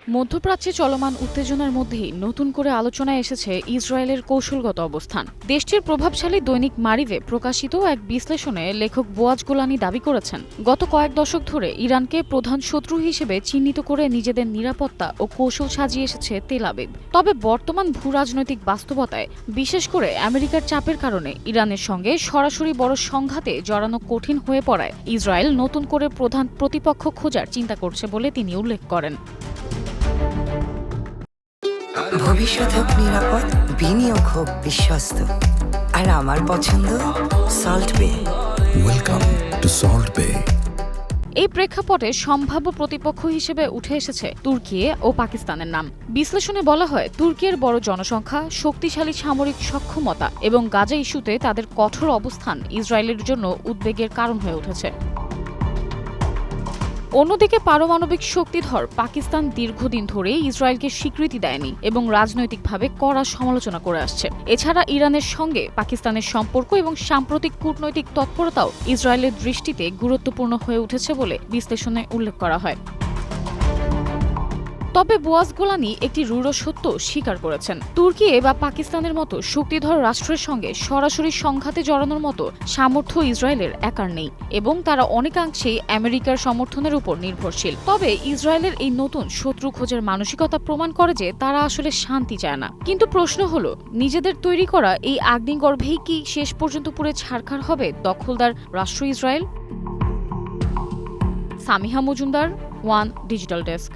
মধ্যপ্রাচ্যে চলমান উত্তেজনার মধ্যেই নতুন করে আলোচনায় এসেছে ইসরায়েলের কৌশলগত অবস্থান। দেশটির প্রভাবশালী দৈনিক মারিভে প্রকাশিত এক বিশ্লেষণে লেখক বোয়াজ গোলানি দাবি করেছেন, গত কয়েক দশক ধরে ইরানকে প্রধান শত্রু হিসেবে চিহ্নিত করে নিজেদের নিরাপত্তা ও কৌশল সাজিয়ে এসেছে তেল আবিব। তবে বর্তমান ভূরাজনৈতিক বাস্তবতায়, বিশেষ করে আমেরিকার চাপের কারণে ইরানের সঙ্গে সরাসরি বড় সংঘাতে জড়ানো কঠিন হয়ে পড়ায় ইসরায়েল নতুন করে প্রধান প্রতিপক্ষ খোঁজার চিন্তা করছে বলে তিনি উল্লেখ করেন। ভবিষ্যৎ হোক নিরাপদ, বিনিয়োগ হোক বিশ্বস্ত, আর আমার পছন্দ সল্ট বে। ওয়েলকাম টু সল্ট বে। এই প্রেক্ষাপটে সম্ভাব্য প্রতিপক্ষ হিসেবে উঠে এসেছে তুর্কি ও পাকিস্তানের নাম। বিশ্লেষণে বলা হয়, তুর্কির বড় জনসংখ্যা, শক্তিশালী সামরিক সক্ষমতা এবং গাজা ইস্যুতে তাদের কঠোর অবস্থান ইসরায়েলের জন্য উদ্বেগের কারণ হয়ে উঠেছে। অন্যদিকে পারমাণবিক শক্তিধর পাকিস্তান দীর্ঘদিন ধরে ইসরায়েলকে স্বীকৃতি দেয়নি এবং রাজনৈতিকভাবে কড়া সমালোচনা করে আসছে। এছাড়া ইরানের সঙ্গে পাকিস্তানের সম্পর্ক এবং সাম্প্রতিক কূটনৈতিক তৎপরতাও ইসরায়েলের দৃষ্টিতে গুরুত্বপূর্ণ হয়ে উঠেছে বলে বিশ্লেষণে উল্লেখ করা হয়। তবে বোয়াজ গোলানি একটি রূঢ় সত্য স্বীকার করেছেন, তুর্কি বা পাকিস্তানের মতো শক্তিধর রাষ্ট্রের সঙ্গে সরাসরি সংঘাতে জড়ানোর মতো সামর্থ্য ইসরায়েলের একার নেই এবং তারা অনেকাংশেই আমেরিকার সমর্থনের উপর নির্ভরশীল। তবে ইসরায়েলের এই নতুন শত্রু খোঁজার মানসিকতা প্রমাণ করে যে তারা আসলে শান্তি চায় না। কিন্তু প্রশ্ন হলো, নিজেদের তৈরি করা এই আগ্নিগর্ভেই কি শেষ পর্যন্ত পুড়ে ছারখার হবে দখলদার রাষ্ট্র Israel? Samiha Majumdar, one digital desk.